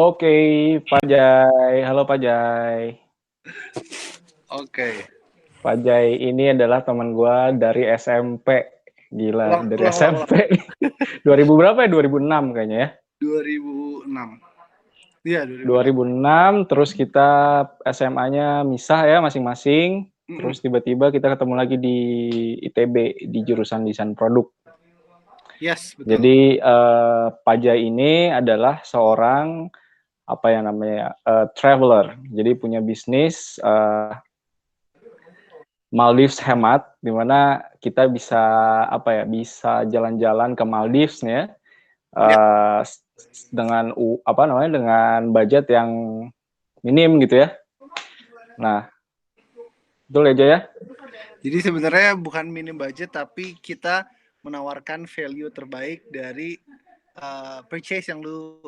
Oke, Pak Jai. Halo Pak Jai. Oke. Pak Jai ini adalah teman gue dari SMP. Gila, dari Ulang. SMP. 2000 berapa ya? 2006 kayaknya ya. 2006. Iya, 2006, terus kita SMA-nya misah ya masing-masing. Terus tiba-tiba kita ketemu lagi di ITB di jurusan desain produk. Yes, betul. Jadi Pak Jai ini adalah seorang apa yang namanya traveler. Jadi punya bisnis Maldives Hemat, di mana kita bisa bisa jalan-jalan ke Maldives ya, dengan dengan budget yang minim gitu ya. Nah, betul aja ya. Jadi sebenarnya bukan minim budget, tapi kita menawarkan value terbaik dari purchase yang lu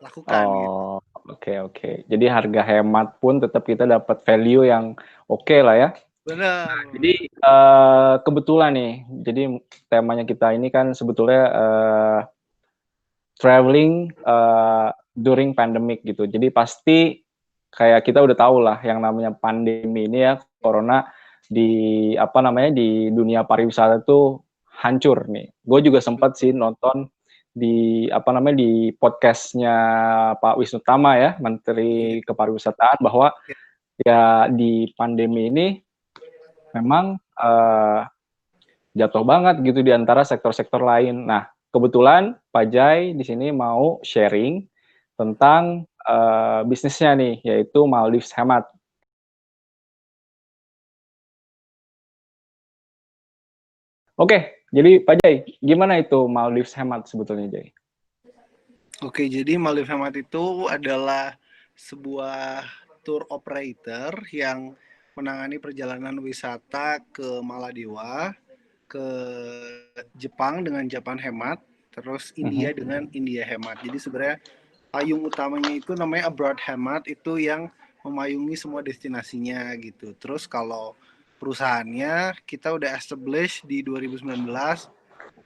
lakukan. Oh, oke. Jadi harga hemat pun tetap kita dapat value yang oke lah ya. Benar. Jadi kebetulan nih, jadi temanya kita ini kan sebetulnya traveling during pandemic gitu. Jadi pasti kayak kita udah tahu lah yang namanya pandemi ini ya, corona di dunia pariwisata itu hancur nih. Gue juga sempat sih nonton di di podcastnya Pak Wisnu Tama ya, Menteri Kepariwisataan, bahwa ya di pandemi ini memang jatuh banget gitu di antara sektor-sektor lain. Nah, kebetulan Pak Jai di sini mau sharing tentang bisnisnya nih, yaitu Maldives Hemat. Oke, jadi Pak Jai, gimana itu Maldives Hemat sebetulnya, Jai? Oke, jadi Maldives Hemat itu adalah sebuah tour operator yang menangani perjalanan wisata ke Maladewa, ke Jepang dengan Japan Hemat, terus India dengan India Hemat. Jadi sebenarnya payung utamanya itu namanya Abroad Hemat, itu yang memayungi semua destinasinya gitu. Terus kalau perusahaannya kita udah establish di 2019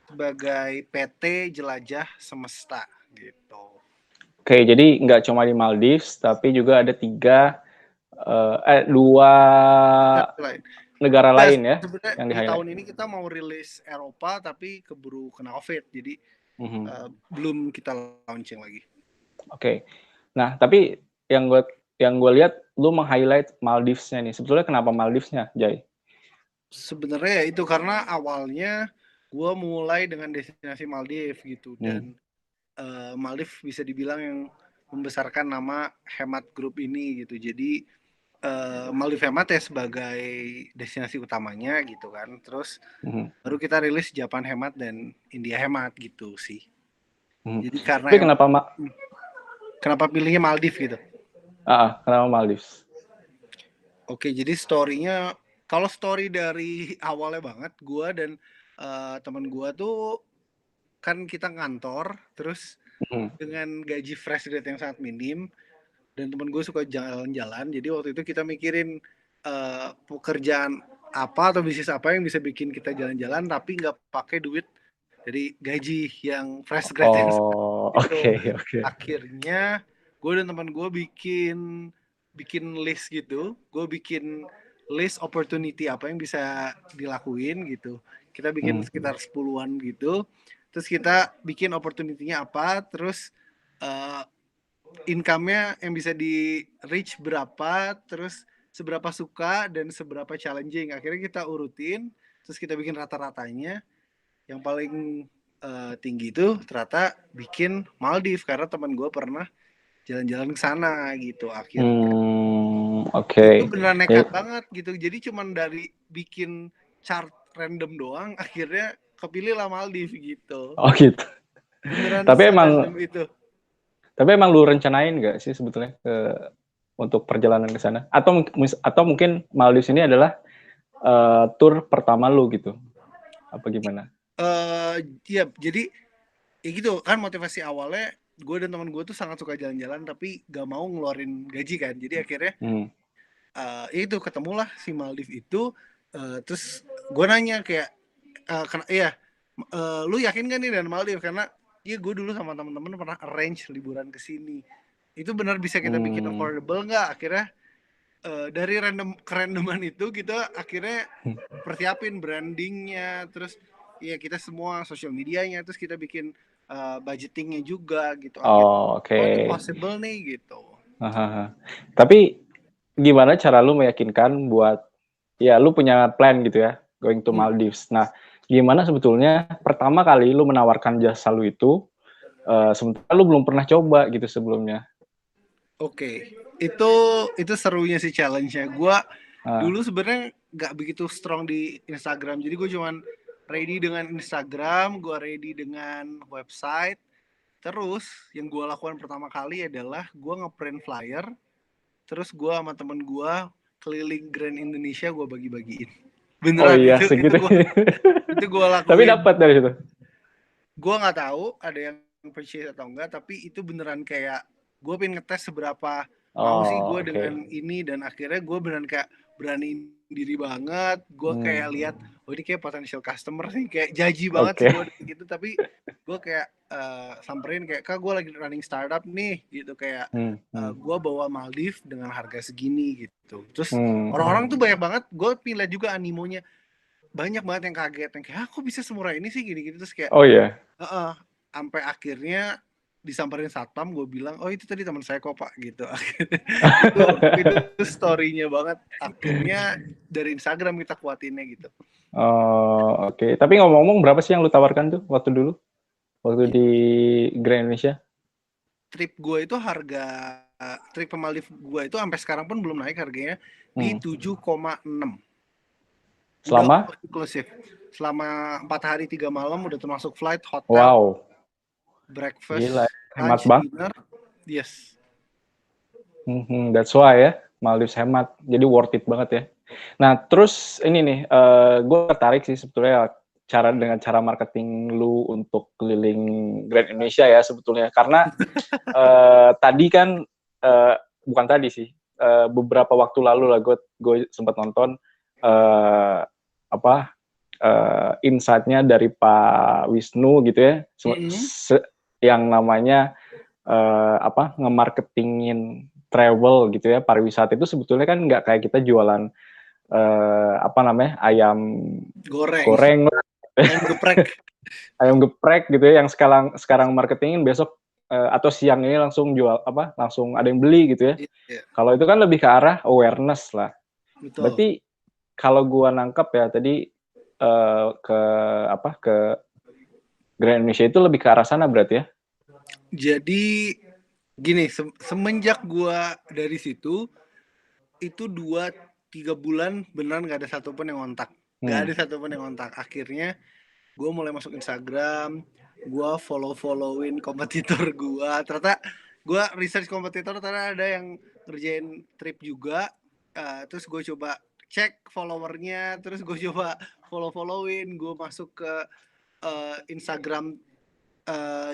sebagai PT Jelajah Semesta gitu. Oke, jadi nggak cuma di Maldives, tapi juga ada dua negara lain ya Sebenarnya yang di di-highlight. tahun ini kita mau rilis Eropa tapi keburu kena COVID, jadi belum kita launching lagi. Oke. Nah, tapi yang gue lihat lu meng-highlight Maldives-nya nih. Sebetulnya kenapa Maldives-nya, Jai? Sebenarnya ya itu karena awalnya gue mulai dengan destinasi Maldives gitu, dan Maldives bisa dibilang yang membesarkan nama Hemat Group ini gitu. Jadi Maldives Hemat ya sebagai destinasi utamanya gitu kan. Terus baru kita rilis Japan Hemat dan India Hemat gitu sih. Jadi karena Tapi kenapa pilihnya Maldives gitu? Kenapa Maldives? Oke, jadi story-nya, kalau story dari awalnya banget, gue dan teman gue tuh kan kita ngantor, terus dengan gaji fresh grade yang sangat minim, dan teman gue suka jalan-jalan, jadi waktu itu kita mikirin pekerjaan apa atau bisnis apa yang bisa bikin kita jalan-jalan tapi nggak pakai duit dari gaji yang fresh grade yang itu. Akhirnya gue dan teman gue bikin list gitu, gue bikin list opportunity apa yang bisa dilakuin gitu. Kita bikin sekitar 10-an gitu, terus kita bikin opportunity-nya apa, terus income-nya yang bisa di reach berapa, terus seberapa suka dan seberapa challenging. Akhirnya kita urutin, terus kita bikin rata-ratanya. Yang paling tinggi itu ternyata bikin Maldives, karena teman gue pernah jalan-jalan ke sana gitu akhirnya. Itu beneran nekat banget gitu. Jadi cuman dari bikin chart random doang akhirnya kepilih lah Maldives gitu. Oh gitu. Beneran Tapi random itu. Tapi emang lu rencanain nggak sih sebetulnya untuk perjalanan ke sana? Atau mungkin Maldives ini adalah tour pertama lu gitu? Apa gimana? Iya, jadi ya gitu kan, motivasi awalnya gue dan teman gue tuh sangat suka jalan-jalan tapi gak mau ngeluarin gaji kan. Jadi akhirnya itu ketemulah si Maldives itu. Terus gue nanya kayak lu yakin gak nih dengan Maldives, karena gue dulu sama teman-teman pernah arrange liburan ke sini. itu benar bisa kita bikin affordable nggak? Akhirnya dari kerandoman itu kita akhirnya persiapin brandingnya, terus ya kita semua sosial medianya, terus kita bikin budgetingnya juga gitu. Akhirnya Oke. itu possible nih gitu. Tapi gimana cara lu meyakinkan buat ya lu punya plan gitu ya, going to Maldives. Nah, gimana sebetulnya pertama kali lu menawarkan jasa lu itu sementara lu belum pernah coba gitu sebelumnya? Oke, itu serunya sih challenge-nya. Gua dulu sebenarnya nggak begitu strong di Instagram, jadi gue cuman ready dengan Instagram, gue ready dengan website. Terus yang gue lakukan pertama kali adalah gue ngeprint flyer, terus gue sama temen gue keliling Grand Indonesia, gue bagi-bagiin. Oh Beneran iya, itu segitu. itu gue lakuin. Tapi dapat dari situ. Gue nggak tahu ada yang purchase atau enggak, tapi itu beneran kayak gue pengen ngetes seberapa mau sih gue dengan ini, dan akhirnya gue beneran kayak berani diri banget. Gue kayak lihat, oh ini kayak potential customer sih, kayak jaji banget sih gue gitu, tapi gue kayak samperin kayak, kak gue lagi running startup nih gitu, kayak gue bawa Maldives dengan harga segini gitu. Terus orang-orang tuh banyak banget, gue pilih juga animonya, banyak banget yang kaget, yang kayak aku bisa semurah ini sih gini-gini. Terus kayak sampai akhirnya disamperin satpam, gue bilang, oh itu tadi teman saya kok pak gitu. itu story-nya banget. Akhirnya dari Instagram kita kuatinnya gitu. Oke. Tapi ngomong-ngomong, berapa sih yang lu tawarkan tuh waktu dulu, waktu di Grand Indonesia? Trip gue itu trip ke Maldives gue itu sampai sekarang pun belum naik harganya, di 7,6. Selama? Udah inclusive. Selama 4 hari 3 malam udah termasuk flight, hotel, Wow. breakfast, Gila, hemat lunch, banget. dinner. Yes. That's why ya, Maldives hemat. Jadi worth it banget ya. Nah, terus ini nih, gue tertarik sih sebetulnya dengan cara marketing lu untuk keliling Grand Indonesia ya sebetulnya. Karena tadi kan, bukan tadi sih, beberapa waktu lalu lah gue sempat nonton insight-nya dari Pak Wisnu gitu ya, yang namanya nge-marketingin travel gitu ya, pariwisata itu sebetulnya kan nggak kayak kita jualan ayam goreng ayam geprek ayam geprek gitu ya, yang sekarang marketingin, besok atau siang ini langsung jual langsung ada yang beli gitu ya. Kalau itu kan lebih ke arah awareness lah. Betul. Berarti kalau gua nangkep ya tadi ke Grand Indonesia itu lebih ke arah sana berarti ya. Jadi gini, semenjak gua dari situ itu 2-3 bulan benar nggak ada satupun yang ngontak. Nggak ada satupun yang ngontak. Akhirnya gue mulai masuk Instagram, gue followin kompetitor gue. Ternyata gue research kompetitor, ternyata ada yang ngerjain trip juga. Terus gue coba cek followernya, terus gue coba followin. Gue masuk ke Instagram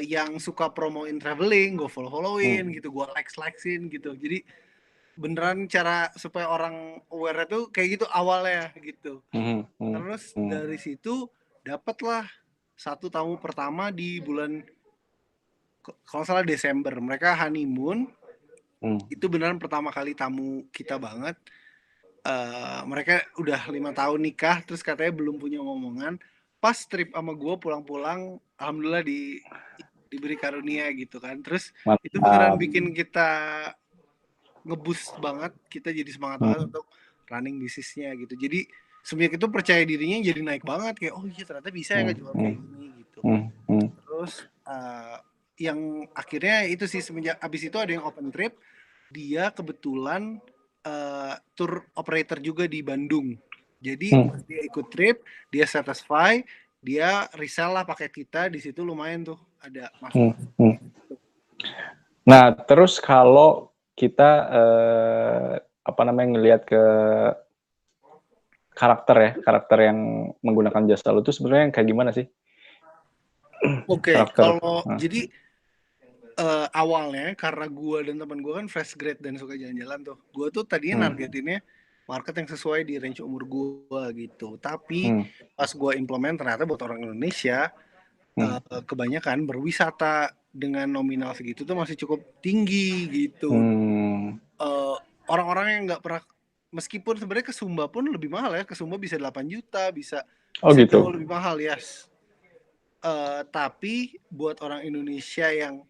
yang suka promoin traveling, gue followin gitu, gue likesin gitu. Jadi beneran cara supaya orang aware tuh kayak gitu awalnya gitu. Terus dari situ dapatlah satu tamu pertama di bulan, kalau salah Desember, mereka honeymoon. Itu beneran pertama kali tamu kita banget. Mereka udah 5 tahun nikah, terus katanya belum punya ngomongan. Pas trip sama gue pulang-pulang, alhamdulillah diberi karunia gitu kan. Terus itu beneran bikin kita ngeboost banget, kita jadi semangat banget untuk running bisnisnya gitu. Jadi semenjak itu percaya dirinya jadi naik banget, kayak oh iya ternyata bisa ya ngejual kayak gini gitu. Terus yang akhirnya itu sih, semenjak abis itu ada yang open trip, dia kebetulan tour operator juga di Bandung. Jadi dia ikut trip, dia satisfy, dia resell lah paket kita, di situ lumayan tuh ada masuk. Nah, terus kalau kita ngelihat ke karakter yang menggunakan jasa lu tuh sebenarnya kayak gimana sih? Oke, kalau jadi awalnya karena gue dan teman gue kan fresh grade dan suka jalan-jalan tuh, gue tuh tadinya nargetinnya market yang sesuai di range umur gue gitu. Tapi pas gue implement ternyata buat orang Indonesia kebanyakan berwisata dengan nominal segitu tuh masih cukup tinggi gitu. Orang-orang yang nggak pernah, meskipun sebenarnya ke Sumba pun lebih mahal ya, ke Sumba bisa 8 juta, bisa gitu. jauh lebih mahal, yes. Tapi buat orang Indonesia yang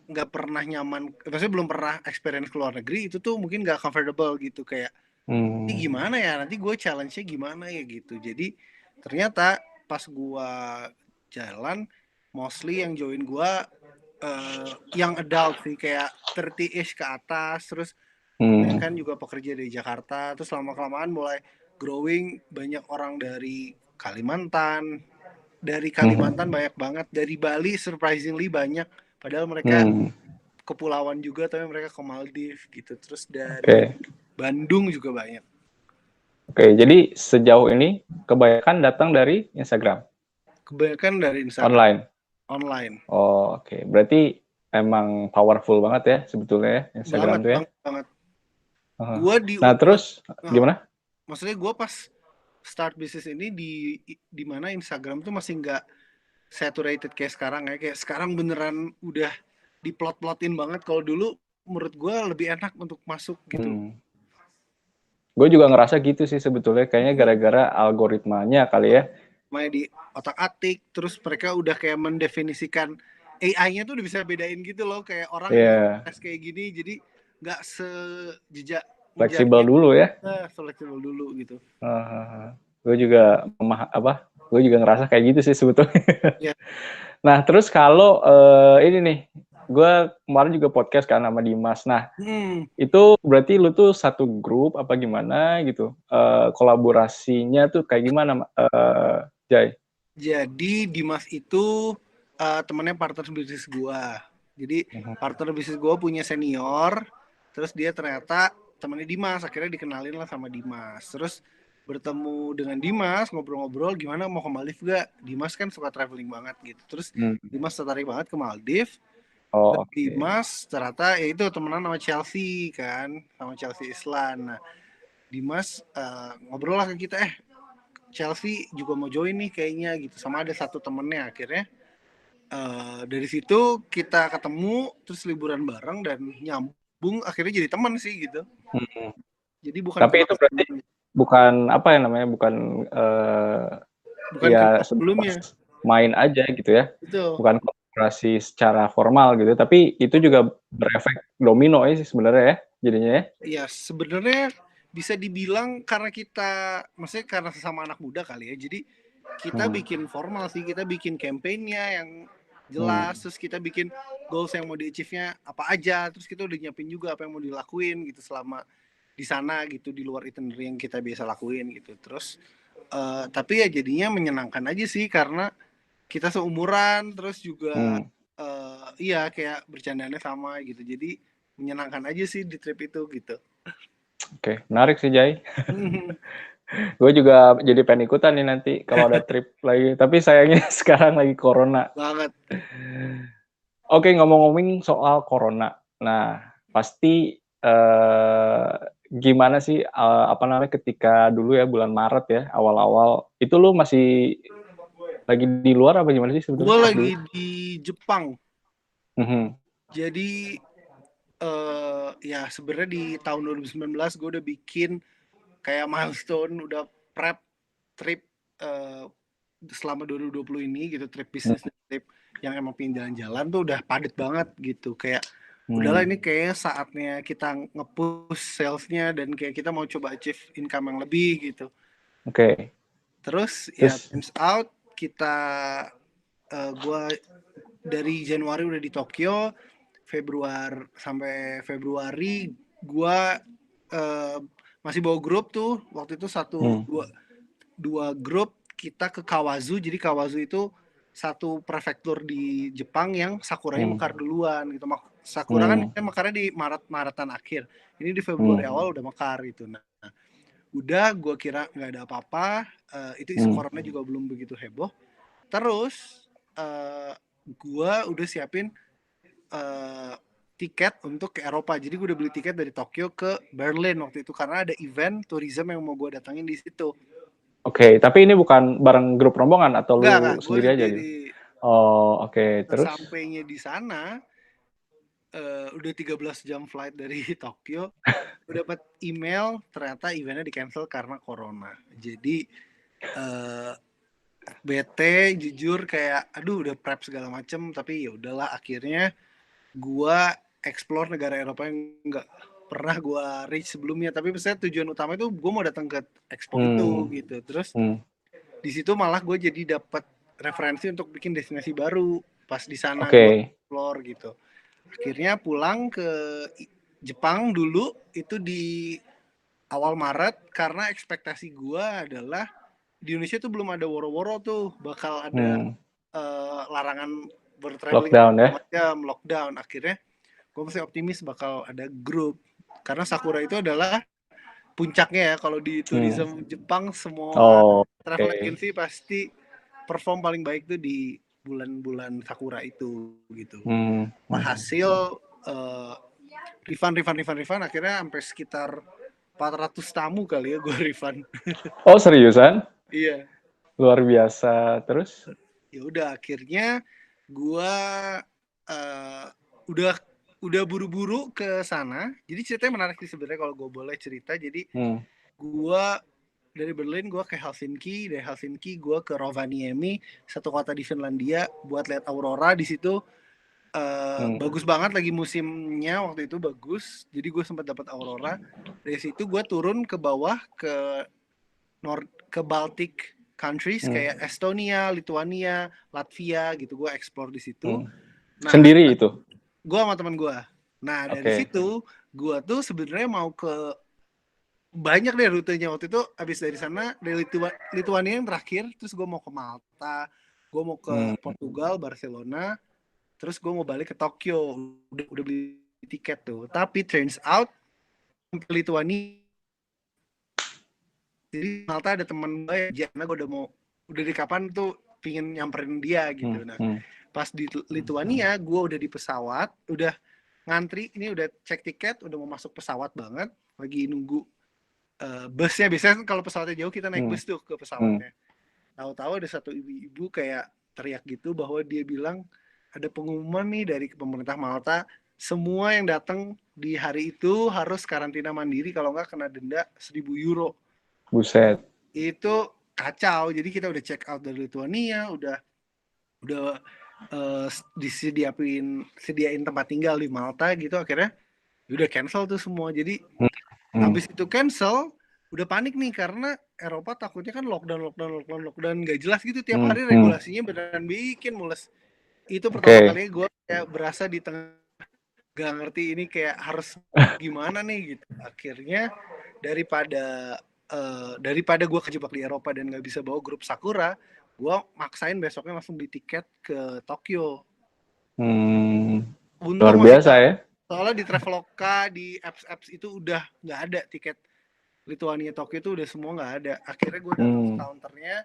nggak pernah nyaman, maksudnya belum pernah experience ke luar negeri, itu tuh mungkin nggak comfortable gitu, kayak ini gimana ya, nanti gue challenge-nya gimana ya gitu. Jadi ternyata pas gue jalan, mostly yang join gue yang adult sih, kayak 30-ish ke atas, terus kan juga pekerja dari Jakarta, terus lama-kelamaan mulai growing, banyak orang dari Kalimantan, banyak banget, dari Bali surprisingly banyak, padahal mereka kepulauan juga tapi mereka ke Maldives gitu, terus dari Bandung juga banyak. Oke, jadi sejauh ini kebanyakan datang dari Instagram? Kebanyakan dari Instagram. Online. Oh, oke. Berarti emang powerful banget ya sebetulnya ya Instagram tuh ya? Banget. Nah, terus gimana? Maksudnya gue pas start bisnis ini di mana Instagram tuh masih nggak saturated kayak sekarang ya. Kayak sekarang beneran udah diplot-plotin banget. Kalau dulu menurut gue lebih enak untuk masuk gitu. Gue juga ngerasa gitu sih sebetulnya, kayaknya gara-gara algoritmanya kali ya. Main di otak-atik, terus mereka udah kayak mendefinisikan AI-nya tuh udah bisa bedain gitu loh, kayak orang tes kayak gini, jadi nggak sejejak fleksibel dulu ya. Fleksibel dulu gitu. Gue juga gue juga ngerasa kayak gitu sih sebetulnya. Nah, terus kalau ini nih, gue kemarin juga podcast kan sama Dimas. Nah, itu berarti lu tuh satu grup apa gimana gitu? Kolaborasinya tuh kayak gimana, Jai? Jadi Dimas itu temennya partner bisnis gue. Jadi partner bisnis gue punya senior, terus dia ternyata temennya Dimas, akhirnya dikenalin lah sama Dimas. Terus bertemu dengan Dimas, ngobrol-ngobrol gimana mau ke Maldives gak? Dimas kan suka traveling banget gitu. Terus Dimas tertarik banget ke Maldives. Dimas ternyata ya itu temenan sama Chelsea kan, sama Chelsea Islan. Nah, Dimas ngobrol lah ke kita, Chelsea juga mau join nih kayaknya gitu, sama ada satu temennya. Akhirnya dari situ kita ketemu, terus liburan bareng dan nyambung, akhirnya jadi teman sih gitu. Jadi bukan, tapi itu berarti bukan apa ya namanya, bukan ya sebelumnya main aja gitu ya. Betul. Bukan kolaborasi secara formal gitu, tapi itu juga berefek domino ya sih sebenarnya ya jadinya ya. Iya, sebenarnya bisa dibilang karena kita, maksudnya karena sesama anak muda kali ya, jadi kita bikin formal sih, kita bikin campaign-nya yang jelas, terus kita bikin goals yang mau di-achieve-nya apa aja, terus kita udah nyiapin juga apa yang mau dilakuin gitu selama di sana gitu, di luar itinerary yang kita biasa lakuin gitu. Terus tapi ya jadinya menyenangkan aja sih karena kita seumuran, terus juga iya kayak bercandanya sama gitu, jadi menyenangkan aja sih di trip itu gitu. Oke, menarik sih Jai. Gue juga jadi pengen ikutan nih nanti kalau ada trip lagi, tapi sayangnya sekarang lagi corona banget. Oke, ngomong-ngomong soal corona, nah pasti gimana sih apa namanya ketika dulu ya bulan Maret ya awal-awal itu lu masih lagi di luar apa gimana sih sebetulnya? Gue lagi di Jepang. Jadi ya sebenarnya di tahun 2019 gue udah bikin kayak milestone, udah prep trip selama 2020 ini gitu, trip bisnis, trip yang emang pengen jalan-jalan tuh udah padat banget gitu, kayak udahlah ini kayaknya saatnya kita nge-push salesnya dan kayak kita mau coba achieve income yang lebih gitu. Terus ya turns out kita gue dari Januari udah di Tokyo, sampai Februari gue masih bawa grup tuh waktu itu dua grup kita ke Kawazu. Jadi Kawazu itu satu prefektur di Jepang yang sakuranya mekar duluan gitu. Sakura kan mekarnya di Maretan akhir, ini di Februari awal udah mekar gitu. Nah udah gue kira nggak ada apa-apa, itu isu corona juga belum begitu heboh. Terus gue udah siapin tiket untuk ke Eropa. Jadi gue udah beli tiket dari Tokyo ke Berlin waktu itu karena ada event tourism yang mau gue datangin di situ. Oke, tapi ini bukan bareng grup rombongan atau lu sendiri aja gitu? Oh, oke. Terus? Sesampainya di sana, udah 13 jam flight dari Tokyo, gue dapat email ternyata eventnya di cancel karena corona. Jadi bete jujur, kayak aduh udah prep segala macem, tapi ya udahlah, akhirnya gua explore negara Eropa yang nggak pernah gua reach sebelumnya. Tapi misalnya tujuan utama itu gue mau datang ke expo itu Hmm. gitu. Terus Hmm. di situ malah gue jadi dapat referensi untuk bikin destinasi baru pas di sana. Gue Oke. explore gitu. Akhirnya pulang ke Jepang dulu itu di awal Maret, karena ekspektasi gue adalah di Indonesia tuh belum ada woro-woro tuh bakal ada Hmm. larangan bertraveling Lockdown ya. macam lockdown. Akhirnya gue masih optimis bakal ada grup, karena Sakura itu adalah puncaknya ya kalau di Hmm. tourism Jepang. Semua Oh, travel oke. agency pasti perform paling baik tuh di bulan-bulan Sakura itu gitu. Hmm. Hmm. Hasil refund akhirnya sampai sekitar 400 tamu kali ya gue refund. Oh, seriusan? Iya. Luar biasa. Terus? Ya udah, akhirnya gua uh, udah buru-buru ke sana. Jadi ceritanya menarik sih sebenarnya kalau gue boleh cerita. Jadi Hmm. gua dari Berlin gue ke Helsinki, dari Helsinki gue ke Rovaniemi, satu kota di Finlandia, buat lihat aurora di situ. Hmm. Bagus banget, lagi musimnya waktu itu bagus. Jadi gue sempat dapat aurora. Dari situ gue turun ke bawah ke ke Baltic countries Hmm. kayak Estonia, Lithuania, Latvia gitu. Gue explore di situ. Hmm. Nah, Sendiri itu? gue sama teman gue. Nah, dari Oke. situ gue tuh sebenarnya mau ke banyak deh rutenya. Waktu itu abis dari sana, dari Lithuania yang terakhir, terus gue mau ke Malta, gue mau ke Hmm. Portugal, Barcelona, terus gue mau balik ke Tokyo. Udah beli tiket tuh. Tapi turns out ke Lithuania, jadi Malta ada teman gue ya, karena gue udah di kapan tuh pingin nyamperin dia Hmm. gitu. Nah, Hmm. pas di Lithuania gue udah di pesawat, udah ngantri, ini udah cek tiket, udah mau masuk pesawat banget, lagi nunggu busnya. Biasanya kan kalau pesawatnya jauh kita naik Hmm. bus tuh ke Hmm. pesawatnya. Tahu-tahu ada satu ibu-ibu kayak teriak gitu bahwa dia bilang ada pengumuman nih dari pemerintah Malta, semua yang datang di hari itu harus karantina mandiri, kalau nggak kena denda 1.000 euro. Buset. Itu kacau. Jadi kita udah check out dari Lithuania, udah sediain tempat tinggal di Malta gitu. Akhirnya udah cancel tuh semua. Jadi Hmm. Hmm. habis itu cancel, udah panik nih karena Eropa takutnya kan lockdown nggak jelas gitu tiap Hmm. hari, Hmm. regulasinya beneran bikin mules. Itu pertama Oke. kali gue kayak berasa di tengah, gak ngerti ini kayak harus gimana nih gitu. Akhirnya daripada gue kejebak di Eropa dan nggak bisa bawa grup Sakura, gue maksain besoknya langsung beli tiket ke Tokyo. Hmm. Luar Untung masih biasa dapat, ya. soalnya di Traveloka, di apps itu udah nggak ada tiket Lithuania Tokyo, itu udah semua nggak ada. Akhirnya gue datang ke Hmm. counternya,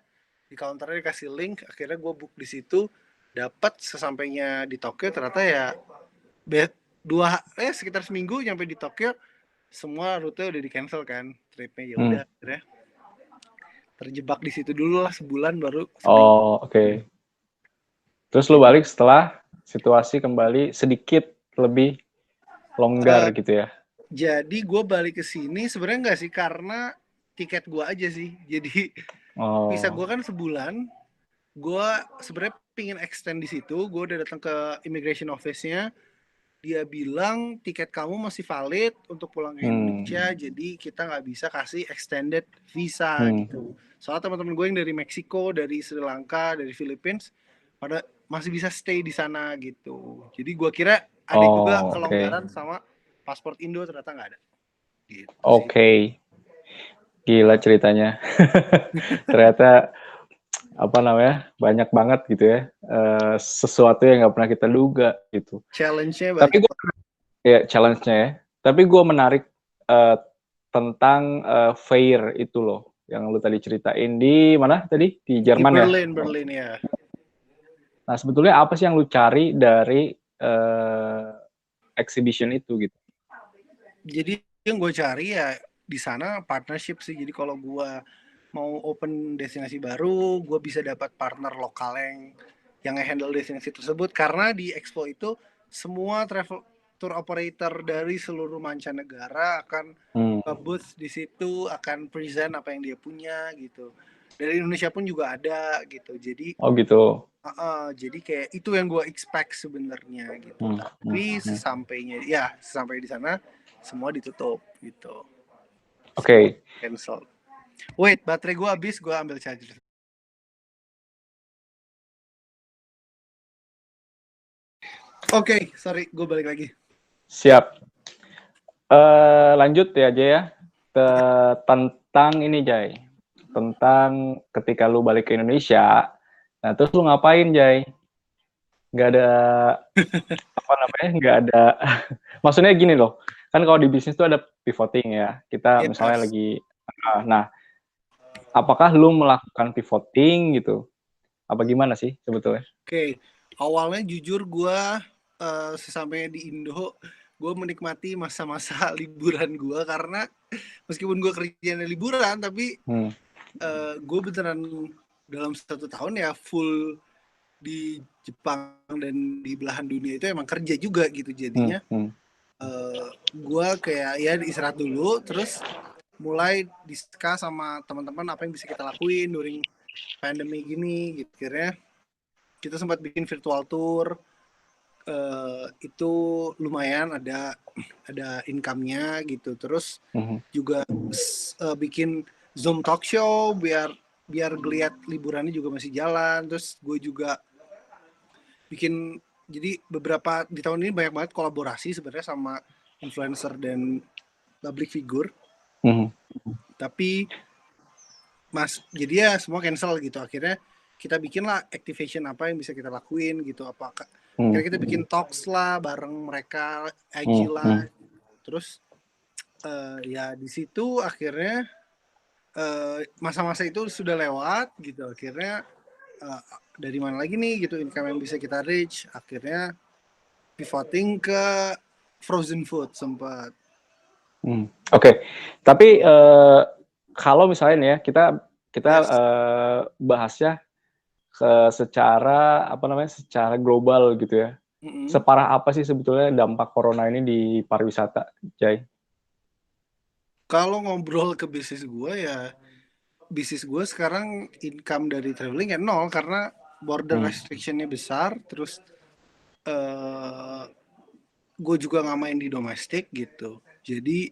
di counternya dikasih link, akhirnya gue book di situ, dapat. Sesampainya di Tokyo ternyata ya sekitar seminggu nyampe di Tokyo, semua rute udah di cancel kan tripnya. Ya Hmm. udah akhirnya terjebak di situ dulu lah sebulan, baru seminggu. Oh, oke. Terus lu Jadi balik setelah situasi kembali sedikit lebih longgar uh, gitu ya. jadi gue balik ke sini sebenarnya nggak sih, karena tiket gue aja sih. Jadi visa Oh. gue kan sebulan, gue sebenarnya pingin extend di situ. Gue udah datang ke immigration office-nya, dia bilang tiket kamu masih valid untuk pulang ke Hmm. Indonesia, jadi kita nggak bisa kasih extended visa Hmm. gitu. Soalnya teman-teman gue yang dari Meksiko, dari Sri Lanka, dari Philippines, pada masih bisa stay di sana gitu. Jadi gue kira ada juga Oh, oke. kelonggaran sama paspor Indo, ternyata nggak ada gitu sih. Oke. Gila ceritanya. Ternyata apa namanya? Banyak banget gitu ya. Sesuatu yang nggak pernah kita duga gitu. Challenge-nya Tapi banyak. gue ya challenge-nya ya. Tapi gue menarik eh, tentang fair itu loh yang lu tadi ceritain di mana tadi di Di Jerman ya. Berlin ya. Nah sebetulnya apa sih yang lu cari dari exhibition itu gitu? Jadi yang gue cari ya di sana partnership sih. Jadi kalau gue mau open destinasi baru, gue bisa dapat partner lokal yang yang handle destinasi tersebut, karena di Expo itu semua travel tour operator dari seluruh mancanegara akan booth di situ, akan present apa yang dia punya gitu. Dari Indonesia pun juga ada gitu. Jadi gitu. Jadi kayak itu yang gue expect sebenarnya gitu. Tapi sesampai di sana semua ditutup gitu. Oke. Cancel. Wait, baterai gue habis, gue ambil charger. Oke, sorry, gue balik lagi. Siap. Lanjut ya Jay ya. Tentang ini Jay. Tentang ketika lu balik ke Indonesia. Nah terus lu ngapain Jay? Gak ada apa namanya? Gak ada. Maksudnya gini loh. Kan kalau di bisnis tuh ada pivoting ya. Kita misalnya lagi. Nah, apakah lu melakukan pivoting gitu? Apa gimana sih sebetulnya? Oke, awalnya jujur gue sesampainya di Indo, gue menikmati masa-masa liburan gue karena meskipun gue kerjanya liburan, tapi gue beneran dalam 1 tahun ya full di Jepang dan di belahan dunia itu emang kerja juga gitu, jadinya gue kayak ya istirahat dulu, terus mulai discuss sama teman-teman apa yang bisa kita lakuin during pandemi gini gitu. Akhirnya kita sempat bikin virtual tour, itu lumayan ada income-nya gitu. Terus juga bikin Zoom talk show biar ngeliat liburannya juga masih jalan. Terus gue juga bikin, jadi beberapa di tahun ini banyak banget kolaborasi sebenarnya sama influencer dan public figure. Tapi jadi ya semua cancel gitu. Akhirnya kita bikin lah activation apa yang bisa kita lakuin gitu. Apakah kita bikin talks lah bareng mereka, IG lah. Terus ya di situ akhirnya masa-masa itu sudah lewat gitu. Akhirnya dari mana lagi nih gitu income yang bisa kita reach. Akhirnya pivoting ke frozen food sempat. Oke. Tapi kalau misalnya ya kita bahasnya secara apa namanya, secara global gitu ya. Separah apa sih sebetulnya dampak corona ini di pariwisata, Jay? Kalau ngobrol ke bisnis gue ya, bisnis gue sekarang income dari traveling ya nol karena border restrictionnya besar. Terus gue juga nggak main di domestik gitu. Jadi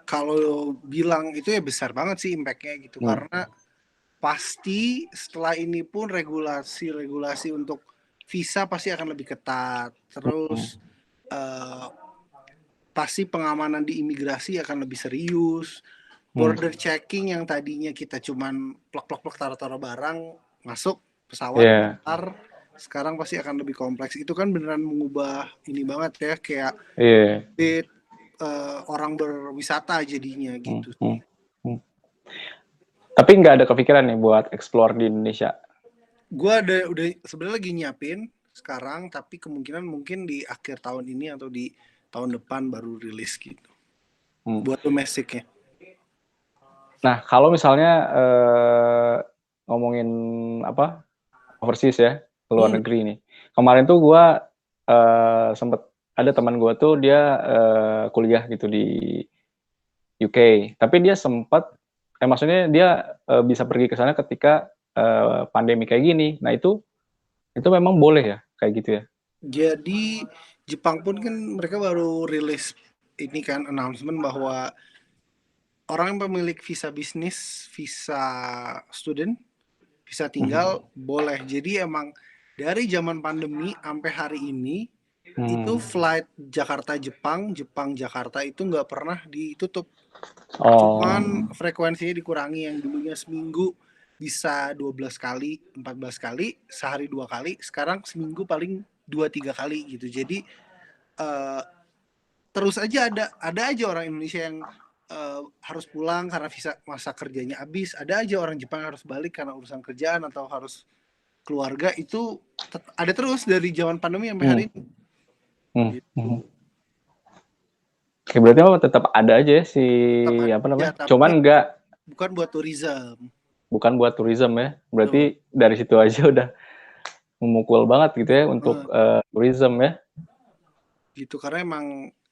kalau bilang itu ya besar banget sih impactnya gitu, karena pasti setelah ini pun regulasi untuk visa pasti akan lebih ketat. Terus pasti pengamanan di imigrasi akan lebih serius. Border checking yang tadinya kita cuman plok-plok taruh-taruh barang masuk pesawat bentar, sekarang pasti akan lebih kompleks. Itu kan beneran mengubah ini banget ya, kayak orang berwisata jadinya gitu. Tapi nggak ada kepikiran nih buat explore di Indonesia? Gue udah sebenarnya lagi nyiapin sekarang, tapi kemungkinan mungkin di akhir tahun ini atau di tahun depan baru rilis gitu. Buat domestiknya. Nah, kalau misalnya ngomongin apa overseas ya, ke luar negeri nih. Kemarin tuh gue sempet ada teman gue tuh dia kuliah gitu di UK, tapi dia sempat maksudnya dia bisa pergi ke sana ketika pandemi kayak gini. Nah itu memang boleh ya kayak gitu ya? Jadi Jepang pun kan mereka baru rilis ini kan announcement bahwa orang yang pemilik visa bisnis, visa student, visa tinggal boleh. Jadi emang dari zaman pandemi sampai hari ini itu flight Jakarta-Jepang, Jepang-Jakarta itu nggak pernah ditutup. Cuman frekuensinya dikurangi, yang dulunya seminggu bisa 12 kali, 14 kali, sehari 2 kali, sekarang seminggu paling 2-3 kali gitu. Jadi terus aja ada aja orang Indonesia yang harus pulang karena visa masa kerjanya habis, ada aja orang Jepang harus balik karena urusan kerjaan atau harus keluarga. Itu ada terus dari zaman pandemi sampai hari ini. Gitu. Oke, berarti tetap ada aja si apa namanya? Cuman bukan buat tourism. Bukan buat tourism ya. Berarti dari situ aja memukul banget gitu ya untuk tourism ya. Gitu, karena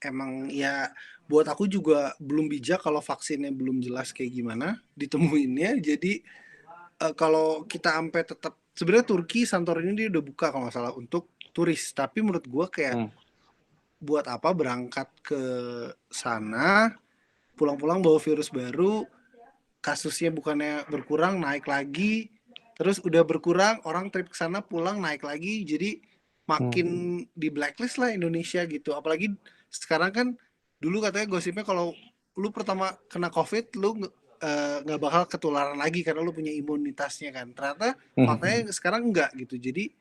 emang ya buat aku juga belum bijak kalau vaksinnya belum jelas kayak gimana ditemuinnya. Jadi kalau kita sampai tetap, sebenarnya Turki Santorini dia udah buka kalau nggak salah untuk turis, tapi menurut gue kayak buat apa berangkat ke sana, pulang-pulang bawa virus baru, kasusnya bukannya berkurang naik lagi, terus udah berkurang orang trip ke sana pulang naik lagi, jadi makin di blacklist lah Indonesia gitu. Apalagi sekarang kan dulu katanya gosipnya kalau lu pertama kena COVID lu nggak bakal ketularan lagi karena lu punya imunitasnya kan. Ternyata faktanya sekarang enggak gitu. Jadi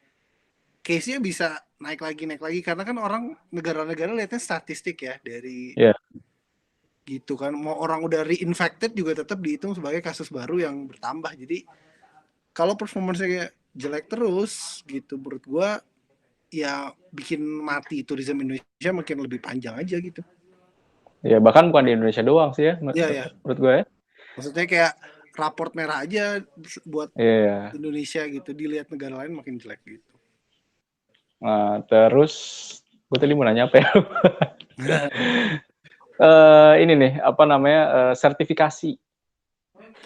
case-nya bisa naik lagi karena kan orang negara-negara lihatnya statistik ya dari gitu kan, mau orang udah reinfected juga tetap dihitung sebagai kasus baru yang bertambah. Jadi kalau performance-nya jelek terus gitu, menurut gua ya bikin mati tourism Indonesia makin lebih panjang aja gitu. Ya bahkan bukan di Indonesia doang sih ya, Ya. menurut gue ya. Maksudnya kayak raport merah aja buat Iya. Indonesia gitu, dilihat negara lain makin jelek gitu. Nah, terus gue tadi mau nanya apa ya? Ini nih, apa namanya, sertifikasi.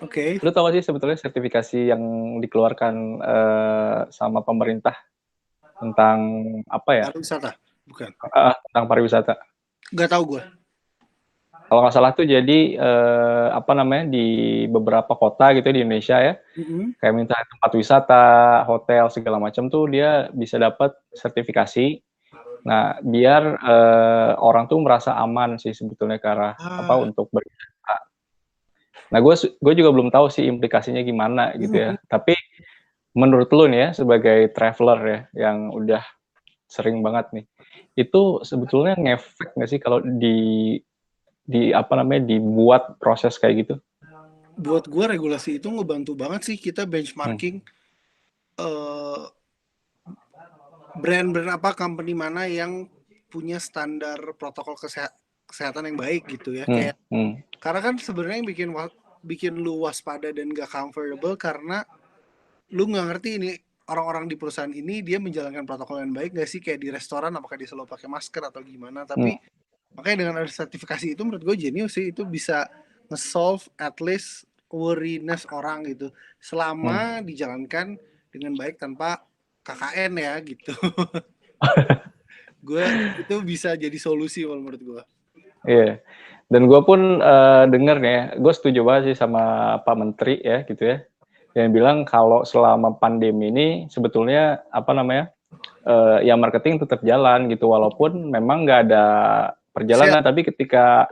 Oke. Lu tahu gak sih sebetulnya sertifikasi yang dikeluarkan sama pemerintah tentang apa ya? Pariwisata, bukan? Tentang pariwisata. Gak tahu gue. Kalau nggak salah tuh jadi apa namanya di beberapa kota gitu di Indonesia ya, kayak minta tempat wisata, hotel segala macam tuh dia bisa dapat sertifikasi. Nah, biar orang tuh merasa aman sih sebetulnya ke arah apa untuk berwisata. Nah, gue juga belum tahu sih implikasinya gimana gitu ya. Tapi menurut lu nih ya sebagai traveler ya yang udah sering banget nih, itu sebetulnya ngefek nggak sih kalau di apa namanya dibuat proses kayak gitu? Buat gue regulasi itu ngebantu banget sih kita benchmarking brand-brand apa, company mana yang punya standar protokol kesehatan yang baik gitu ya. Kayak karena kan sebenarnya yang bikin lu waspada dan gak comfortable karena lu nggak ngerti ini orang-orang di perusahaan ini dia menjalankan protokol yang baik gak sih, kayak di restoran apakah dia selalu pakai masker atau gimana. Tapi makanya dengan ada sertifikasi itu menurut gue jenius sih, itu bisa nge-solve at least worriness orang gitu selama dijalankan dengan baik tanpa KKN ya gitu. Gue itu bisa jadi solusi kalau menurut gue. Iya. Dan gue pun denger nih ya, gue setuju banget sih sama Pak Menteri ya gitu ya, yang bilang kalau selama pandemi ini sebetulnya apa namanya ya marketing tetap jalan gitu walaupun memang nggak ada perjalanan, tapi ketika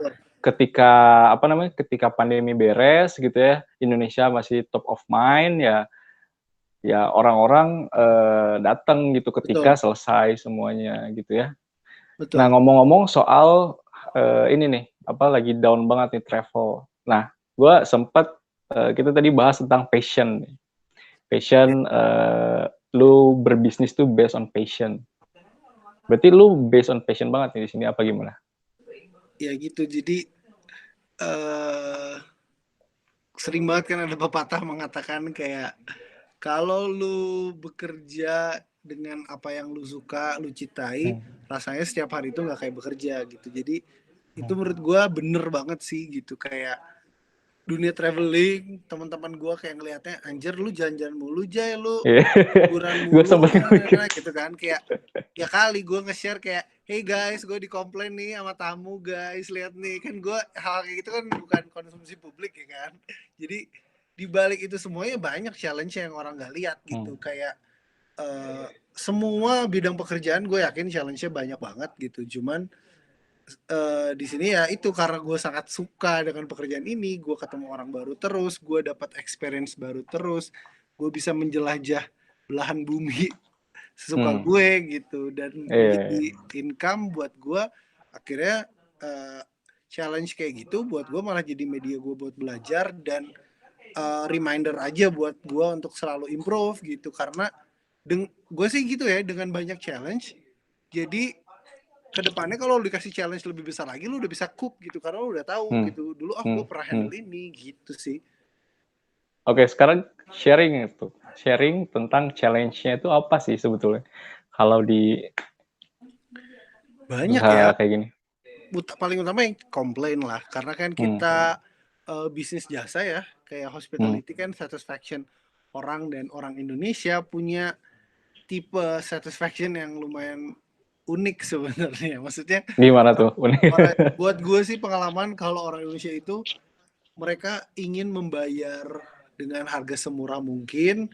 apa namanya ketika pandemi beres gitu ya, Indonesia masih top of mind ya, ya orang-orang datang gitu ketika selesai semuanya gitu ya. Nah, ngomong-ngomong soal ini nih, apa lagi down banget nih travel. Nah, gue sempat kita tadi bahas tentang passion. Passion, lu berbisnis tuh based on passion. Berarti lu based on passion banget nih di sini apa gimana? Ya gitu, jadi sering banget kan ada pepatah mengatakan kayak kalau lu bekerja dengan apa yang lu suka, lu cintai, rasanya setiap hari itu nggak kayak bekerja gitu. Jadi itu menurut gue bener banget sih gitu, kayak dunia traveling, teman-teman gue kayak ngelihatnya anjir lu jalan-jalan mulu Jay, lu liburan Gue mulu sempet gitu kan. Kayak ya kali gue nge-share kayak hey guys, gue dikomplain nih sama tamu guys, lihat nih kan, gue hal kayak gitu kan bukan konsumsi publik ya kan. Jadi di balik itu semuanya banyak challenge yang orang nggak lihat gitu. Kayak semua bidang pekerjaan gue yakin challenge-nya banyak banget gitu. Cuman di sini ya itu karena gue sangat suka dengan pekerjaan ini, gue ketemu orang baru terus, gue dapat experience baru terus, gue bisa menjelajah belahan bumi sesuka gue gitu, dan menjadi income buat gue. Akhirnya challenge kayak gitu buat gue malah jadi media gue buat belajar dan reminder aja buat gue untuk selalu improve gitu. Karena gue sih gitu ya, dengan banyak challenge jadi kedepannya kalau dikasih challenge lebih besar lagi lu udah bisa cope gitu, karena lu udah tahu gitu dulu gue pernah handle ini gitu sih. Oke, sekarang sharing tentang challenge-nya itu apa sih sebetulnya? Kalau di Banyak ya. usaha kayak gini. Paling utama yang komplain lah, karena kan Hmm. kita bisnis jasa ya, kayak Hmm. hospitality kan satisfaction orang, dan orang Indonesia punya tipe satisfaction yang lumayan unik sebenarnya. Maksudnya Gimana tuh? buat gue sih pengalaman, kalau orang Indonesia itu mereka ingin membayar dengan harga semurah mungkin,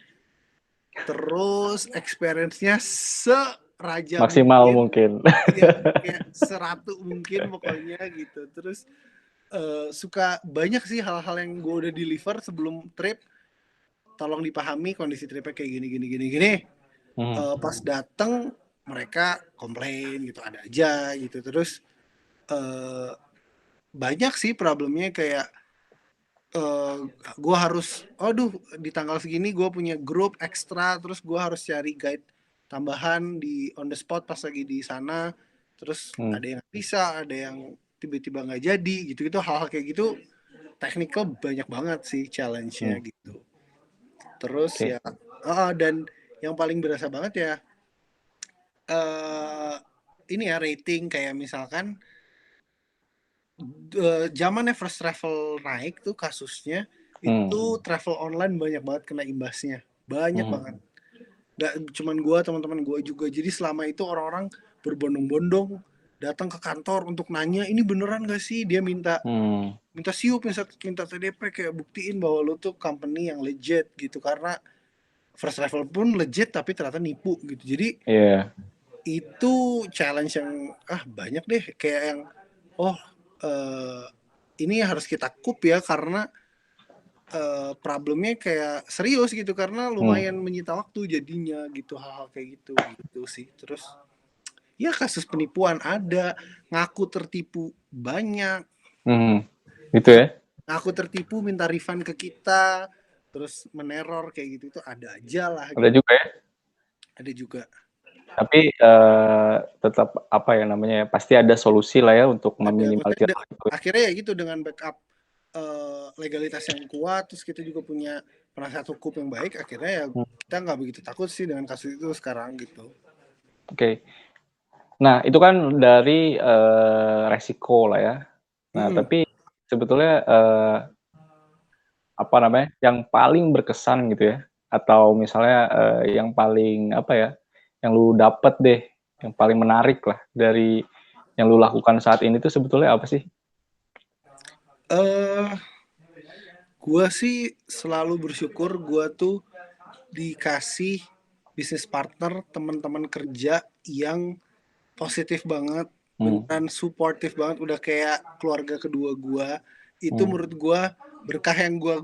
terus experience-nya seraja Maksimal mungkin, mungkin. ya kayak seratu mungkin pokoknya gitu. Terus suka banyak sih hal-hal yang gue udah deliver sebelum trip, tolong dipahami kondisi tripnya kayak gini gini gini gini. Hmm. Pas dateng mereka komplain gitu, ada aja gitu. Terus uh, banyak sih problemnya, kayak gue harus, aduh di tanggal segini gue punya grup ekstra, terus gue harus cari guide tambahan di on the spot pas lagi di sana, terus Hmm. ada yang bisa, ada yang tiba-tiba nggak jadi gitu gitu. Hal-hal kayak gitu technical banyak banget sih challenge-nya Hmm. gitu. Terus Oke. ya dan yang paling berasa banget ya uh, ini ya, rating. Kayak misalkan zamannya first travel naik tuh kasusnya, Hmm. itu travel online banyak banget kena imbasnya, banyak Hmm. banget. Gak cuman gue, teman-teman gue juga. Jadi selama itu orang-orang berbondong-bondong datang ke kantor untuk nanya, ini beneran gak sih, dia minta Hmm. minta siup, minta TDP, kayak buktiin bahwa lo tuh company yang legit gitu. Karena first travel pun legit tapi ternyata nipu gitu. Jadi Iya. itu challenge yang banyak deh, kayak yang oh uh, ini harus kita kup ya, karena problemnya kayak serius gitu, karena Hmm. lumayan menyita waktu jadinya gitu. Hal-hal kayak gitu gitu sih. Terus ya kasus penipuan ada, ngaku tertipu banyak, Hmm. Gitu ya. ngaku tertipu minta refund ke kita, terus meneror kayak gitu, itu ada aja lah Ada gitu. juga ya. Ada juga. Tapi tetap apa ya namanya ya, pasti ada solusi lah ya untuk Ada, meminimalisir maksudnya hal itu. akhirnya ya gitu, dengan backup legalitas yang kuat, terus kita juga punya penasihat hukum yang baik, akhirnya ya Hmm. kita nggak begitu takut sih dengan kasus itu sekarang gitu. Oke. Nah, itu kan dari resiko lah ya. Nah, Mm-mm. tapi sebetulnya apa namanya, yang paling berkesan gitu ya, atau misalnya yang paling apa ya, yang lu dapet deh, yang paling menarik lah dari yang lu lakukan saat ini tuh sebetulnya apa sih? eh gue sih selalu bersyukur gue tuh dikasih bisnis partner, teman-teman kerja yang positif banget, Hmm. beneran supportive banget, udah kayak keluarga kedua gue. Itu Hmm. menurut gue berkah yang gue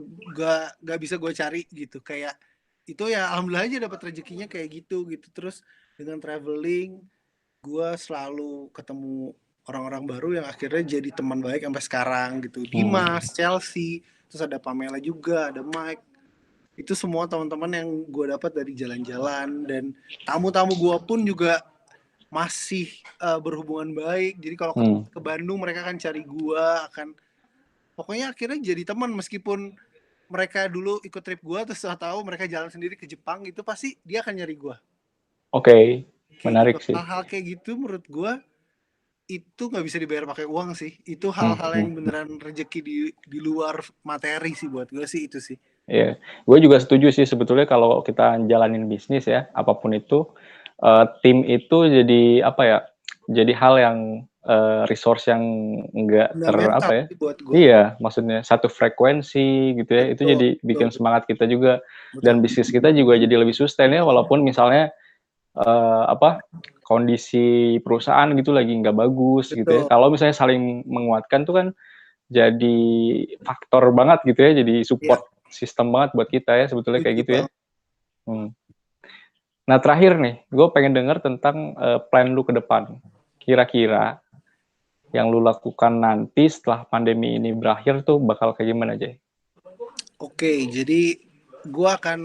gak bisa gue cari gitu. Kayak itu ya alhamdulillah aja dapat rezekinya kayak gitu gitu. Terus dengan traveling gue selalu ketemu orang-orang baru yang akhirnya jadi teman baik sampai sekarang gitu. Hmm. Dimas, Chelsea, terus ada Pamela juga, ada Mike. Itu semua teman-teman yang gue dapat dari jalan-jalan, dan tamu-tamu gue pun juga masih berhubungan baik. Jadi kalau Hmm. ke Bandung mereka akan cari gue, akan pokoknya akhirnya jadi teman. Meskipun mereka dulu ikut trip gue, terus setelah tahu mereka jalan sendiri ke Jepang, itu pasti dia akan nyari gue. Oke, Kayak gitu, menarik sih. hal-hal kayak gitu menurut gue itu nggak bisa dibayar pakai uang sih. Itu Hmm. hal-hal yang Hmm. beneran rezeki di luar materi sih, buat gue sih itu sih. Iya, gue juga setuju sih sebetulnya kalau kita jalanin bisnis ya, apapun itu, tim itu jadi apa ya, jadi hal yang resource yang enggak apa Fundamental ya, sih buat gue. iya, maksudnya satu frekuensi gitu ya, itu Betul, jadi betul, bikin semangat kita juga, betul. dan bisnis kita juga jadi lebih sustain ya, walaupun misalnya apa, kondisi perusahaan gitu lagi nggak bagus gitu ya. Betul. Kalau misalnya saling menguatkan tuh kan jadi faktor banget gitu ya, jadi Iya, support sistem banget buat kita ya sebetulnya kayak setuju gitu ya. banget. Hmm. Nah terakhir nih, gue pengen denger tentang plan lu ke depan. Kira-kira yang lu lakukan nanti setelah pandemi ini berakhir tuh bakal kayak gimana aja? Oke, jadi gue akan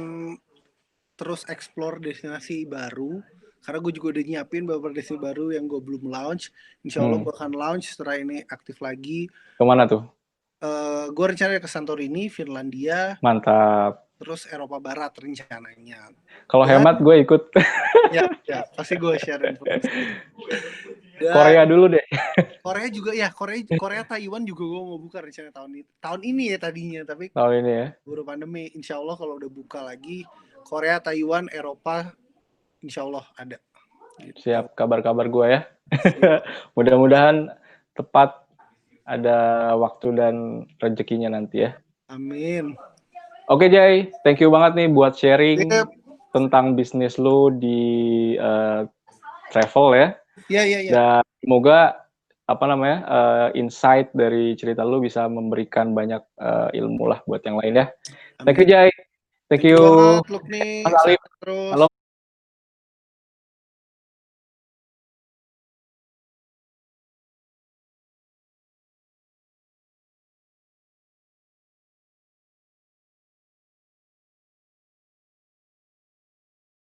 terus explore destinasi baru, karena gue juga udah nyiapin beberapa destinasi baru yang gue belum launch. Insya Allah Hmm. gue akan launch setelah ini aktif lagi. Kemana tuh? Gue rencananya ke Santorini, Finlandia, Mantap. terus Eropa Barat rencananya. Kalau Dan hemat gue ikut ya, pasti gue share informasi. Dan Korea dulu deh. Korea juga ya, Korea Taiwan juga gue mau buka rencana tahun ini ya tadinya, tapi Tahun ini ya. baru pandemi. Insya Allah kalau udah buka lagi, Korea, Taiwan, Eropa, insya Allah ada. Gitu. Siap, kabar-kabar gue ya. Mudah-mudahan tepat ada waktu dan rezekinya nanti ya. Amin. Oke Jay, thank you banget nih buat sharing Yep. tentang bisnis lu di travel ya. Iya. Dan semoga insight dari cerita lu bisa memberikan banyak ilmu lah buat yang lain ya. Thank you Amin. Jay. Thank Thank you you. banget, Lukni. Mas Alif. Sehat terus. Halo.